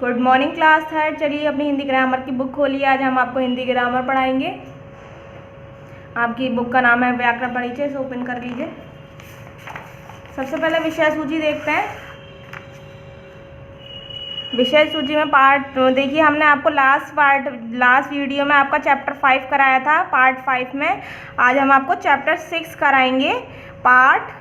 Good morning class third. चलिए अपनी Hindi grammar की बुक खोलिए। आज हम आपको हिंदी ग्रामर पढ़ाएंगे। आपकी बुक का नाम है व्याकरण परिचय। इसे ओपन कर लीजिए। सबसे पहले विषय सूची देखते हैं। विषय सूची में पार्ट देखिए, हमने आपको लास्ट वीडियो में आपका चैप्टर 5 कराया था। पार्ट 5 में आज हम आपको चैप्टर 6 कराएंगे पार्ट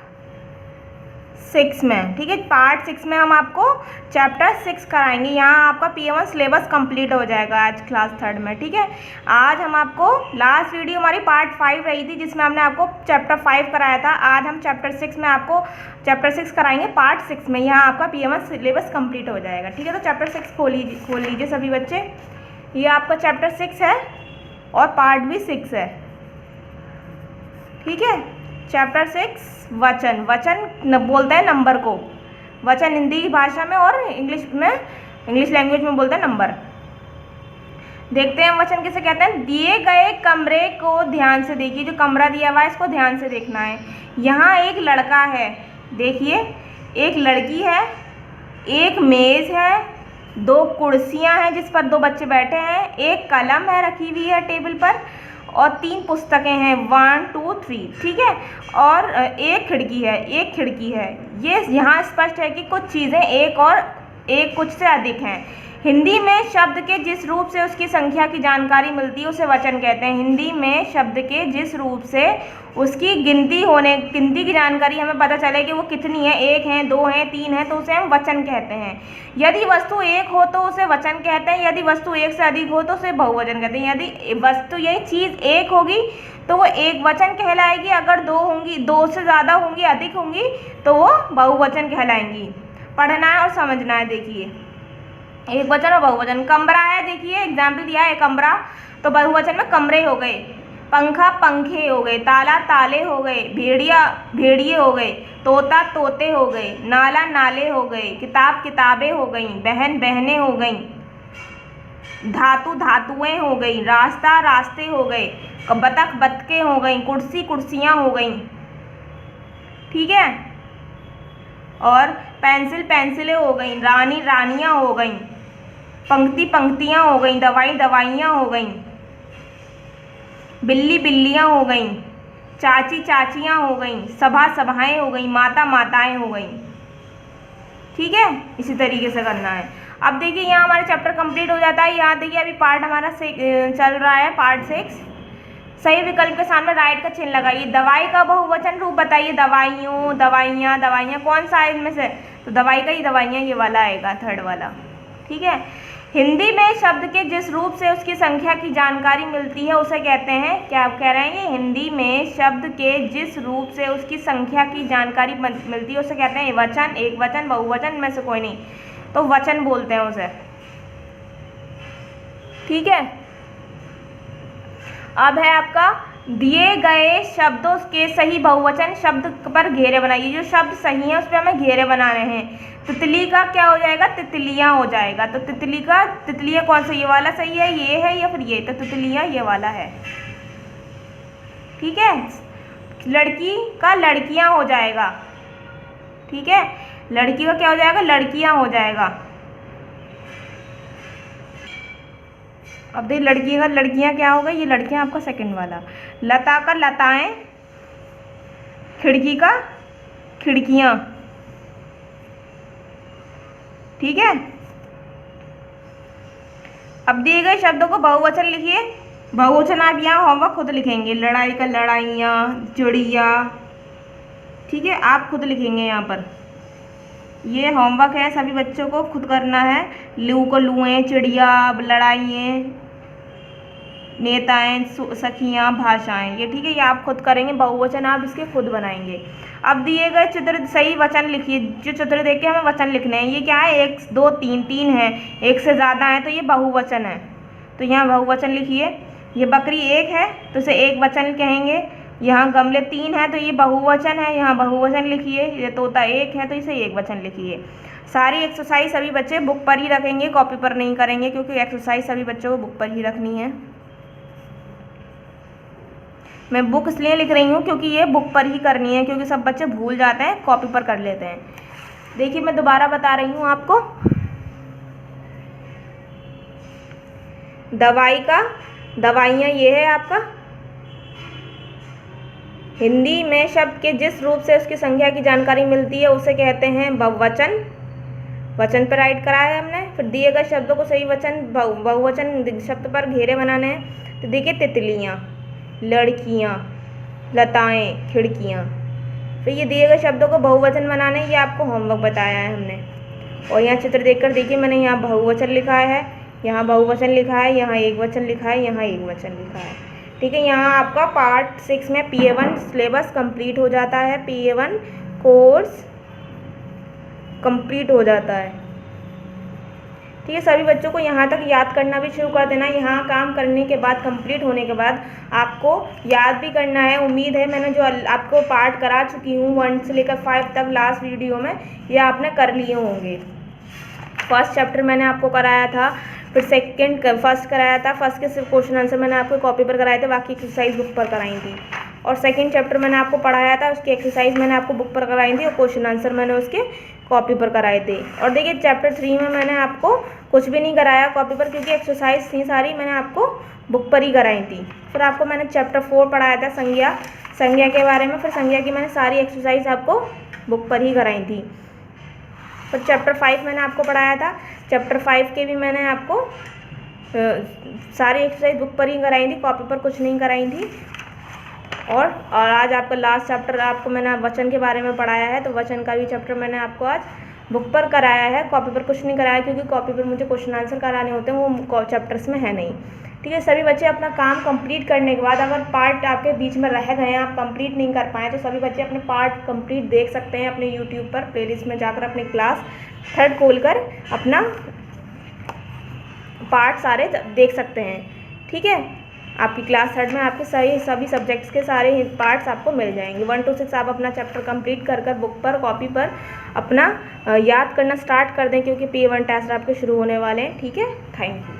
6 में। ठीक है, पार्ट 6 में हम आपको चैप्टर 6 कराएंगे। यहाँ आपका PM1 सिलेबस कंप्लीट हो जाएगा आज क्लास थर्ड में। ठीक है, आज हम आपको लास्ट वीडियो हमारी पार्ट 5 रही थी जिसमें हमने आपको चैप्टर 5 कराया था। आज हम चैप्टर 6 में आपको चैप्टर 6 कराएंगे पार्ट 6 में। यहाँ आपका PM1 सिलेबस कंप्लीट हो जाएगा। ठीक है, तो चैप्टर 6 खोल लीजिए सभी बच्चे। ये आपका चैप्टर 6 है और पार्ट भी 6 है। ठीक है, चैप्टर 6 वचन। वचन बोलते हैं नंबर को। वचन हिंदी की भाषा में और इंग्लिश लैंग्वेज में बोलते हैं नंबर। देखते हैं वचन किसे कहते हैं। दिए गए कमरे को ध्यान से देखिए। जो कमरा दिया हुआ है इसको ध्यान से देखना है। यहाँ एक लड़का है, देखिए, एक लड़की है, एक मेज है, 2 कुर्सियाँ हैं जिस पर 2 बच्चे बैठे हैं, एक कलम है रखी हुई है टेबल पर, और 3 पुस्तकें हैं 1 2 3। ठीक है, और एक खिड़की है। ये यहाँ स्पष्ट है कि कुछ चीज़ें एक कुछ से अधिक हैं। हिंदी में शब्द के जिस रूप से उसकी संख्या की जानकारी मिलती है उसे वचन कहते हैं। हिंदी में शब्द के जिस रूप से उसकी गिनती की जानकारी हमें पता चले कि वो कितनी है, 1 है, 2 है, 3 है, तो उसे हम वचन कहते हैं। यदि वस्तु एक हो तो उसे वचन कहते हैं। यदि वस्तु एक से अधिक हो तो उसे बहुवचन कहते हैं। यदि वस्तु यही चीज़ एक होगी तो वो एक वचन कहलाएगी। अगर 2 होंगी, 2 से ज़्यादा होंगी, अधिक होंगी, तो वो बहुवचन कहलाएंगी। पढ़ना है और समझना है। देखिए, एक वचन और बहुवचन। कमरा है, देखिए एग्जाम्पल दिया है कमरा, तो बहुवचन में कमरे हो गए। पंखा पंखे हो गए, ताला ताले हो गए, भेड़िया भेड़िए हो गए, तोता तोते हो गए, नाला नाले हो गए, किताब किताबें हो गई, बहन बहनें हो गई, धातु धातुएं हो गई, रास्ता रास्ते हो गए, बतख बतखें हो गई, कुर्सी कुर्सियाँ हो गई। ठीक है, और पेंसिल पेंसिलें हो गई, रानी रानियाँ हो गई, पंक्ति पंक्तियाँ हो गई, दवाई दवाइयाँ हो गई, बिल्ली बिल्लियाँ हो गई, चाची चाचियाँ हो गई, सभा सभाएं हो गई, माता माताएं हो गई। ठीक है, इसी तरीके से करना है। अब देखिए, यहाँ हमारा चैप्टर कंप्लीट हो जाता है। यहाँ देखिए अभी पार्ट हमारा चल रहा है, पार्ट 6। सही विकल्प के सामने राइट का चिन्ह लगाइए। दवाई का बहुवचन रूप बताइए। दवाइयों, दवाइयाँ, दवाइयाँ कौन सा है इनमें से? तो दवाई का ही दवाइयाँ ये वाला आएगा, थर्ड वाला। ठीक है, हिंदी में शब्द के जिस रूप से उसकी संख्या की जानकारी मिलती है उसे कहते हैं, क्या आप कह रहे हैं? हिंदी में शब्द के जिस रूप से उसकी संख्या की जानकारी मिलती है उसे कहते हैं वचन, एक वचन, बहुवचन में से कोई नहीं, तो वचन बोलते हैं उसे। ठीक है, अब है आपका दिए गए शब्दों के सही बहुवचन शब्द पर घेरे बनाइए। जो शब्द सही है उस पर हमें घेरे बनाने हैं। तितली का क्या हो जाएगा? तितलियाँ हो जाएगा। तो तितलियाँ कौन सा? ये वाला सही है, ये है, या फिर ये? तो तितलियाँ ये वाला है। ठीक है, लड़की का लड़कियाँ हो जाएगा। ठीक है, लड़की का क्या हो जाएगा? लड़कियाँ हो जाएगा। अब देखिए, लड़की का लड़कियाँ क्या हो गई? ये लड़कियाँ आपका सेकंड वाला। लता का लताएं, खिड़की का खिड़कियाँ। ठीक है, अब दिए गए शब्दों को बहुवचन लिखिए। बहुवचन आप यहाँ होमवर्क खुद लिखेंगे। लड़ाई का लड़ाइयाँ, चिड़िया। ठीक है, आप खुद लिखेंगे यहाँ पर। ये होमवर्क है, सभी बच्चों को खुद करना है। लू को लुएं, चिड़िया, लड़ाइयाँ, नेताएं, सखियाँ, भाषाएं। ये ठीक है, ये आप खुद करेंगे। बहुवचन आप इसके खुद बनाएंगे। अब दिए गए चित्र सही वचन लिखिए। जो चित्र देख के हमें वचन लिखने हैं। ये क्या है? 1 2 3 3 है, 1 से ज़्यादा है तो ये बहुवचन है, तो यहाँ बहुवचन लिखिए। ये बकरी 1 है तो इसे एक वचन कहेंगे। यहाँ गमले 3 है तो ये बहुवचन है, यहाँ बहुवचन लिखिए। ये तोता 1 है तो इसे एक वचन लिखिए। सारी एक्सरसाइज सभी बच्चे बुक पर ही रखेंगे, कॉपी पर नहीं करेंगे, क्योंकि एक्सरसाइज सभी बच्चों को बुक पर ही रखनी है। मैं बुक इसलिए लिख रही हूँ क्योंकि ये बुक पर ही करनी है, क्योंकि सब बच्चे भूल जाते हैं, कॉपी पर कर लेते हैं। देखिए, मैं दोबारा बता रही हूँ आपको। दवाई का दवाइयाँ ये है आपका। हिंदी में शब्द के जिस रूप से उसकी संख्या की जानकारी मिलती है उसे कहते हैं बहुवचन। वचन पर राइट कराया है हमने। फिर दिए गए शब्दों को सही वचन बहुवचन शब्द पर घेरे बनाने हैं। तो देखिए तितलियाँ, लड़कियाँ, लताएं, खिड़कियाँ। फिर ये दिए गए शब्दों को बहुवचन बनाने, ये आपको होमवर्क बताया है हमने। और यहाँ चित्र देखकर देखिए, मैंने यहाँ बहुवचन लिखा है, यहाँ बहुवचन लिखा है, यहाँ एक वचन लिखा है, यहाँ एक वचन लिखा है। ठीक है, यहाँ आपका पार्ट 6 में PA1 सिलेबस कंप्लीट हो जाता है, PA1 कोर्स कंप्लीट हो जाता है। ठीक है, सभी बच्चों को यहाँ तक याद करना भी शुरू कर देना। यहाँ काम करने के बाद, कंप्लीट होने के बाद आपको याद भी करना है। उम्मीद है मैंने जो आपको पार्ट करा चुकी हूँ 1 से लेकर 5 तक लास्ट वीडियो में, ये आपने कर लिए होंगे। फर्स्ट चैप्टर मैंने आपको कराया था, फिर फर्स्ट कराया था। फर्स्ट के सिर्फ क्वेश्चन आंसर मैंने आपको कॉपी पर कराए थे, बाकी एक्सरसाइज बुक पर कराई थी। और सेकंड चैप्टर मैंने आपको पढ़ाया था, उसकी एक्सरसाइज मैंने आपको बुक पर कराई थी और क्वेश्चन आंसर मैंने उसके कॉपी पर कराए थे। और देखिए चैप्टर 3 में मैंने आपको कुछ भी नहीं कराया कॉपी पर, क्योंकि एक्सरसाइज थी सारी मैंने आपको बुक पर ही कराई थी। फिर आपको मैंने चैप्टर 4 पढ़ाया था संज्ञा के बारे में। फिर संज्ञा की मैंने सारी एक्सरसाइज आपको बुक पर ही कराई थी। फिर चैप्टर 5 मैंने आपको पढ़ाया था। चैप्टर 5 के भी मैंने आपको सारी एक्सरसाइज बुक पर ही कराई थी, कॉपी पर कुछ नहीं कराई थी। और आज आपका लास्ट चैप्टर आपको मैंने वचन के बारे में पढ़ाया है, तो वचन का भी चैप्टर मैंने आपको आज बुक पर कराया है, कॉपी पर कुछ नहीं कराया, क्योंकि कॉपी पर मुझे क्वेश्चन आंसर कराने होते हैं, वो चैप्टर्स में है नहीं। ठीक है, सभी बच्चे अपना काम कंप्लीट करने के बाद, अगर पार्ट आपके बीच में रह गए हैं, आप कंप्लीट नहीं कर पाए, तो सभी बच्चे अपने पार्ट कंप्लीट देख सकते हैं अपने यूट्यूब पर प्लेलिस्ट में जाकर, अपने क्लास 3 खोलकर अपना पार्ट सारे देख सकते हैं। ठीक है, आपकी क्लास 3 में आपके सभी सब्जेक्ट्स के सारे पार्ट्स आपको मिल जाएंगे। 1 to 6 आप अपना चैप्टर कंप्लीट कर बुक पर कॉपी पर अपना याद करना स्टार्ट कर दें, क्योंकि PA1 टेस्ट आपके शुरू होने वाले हैं। ठीक है, थैंक यू।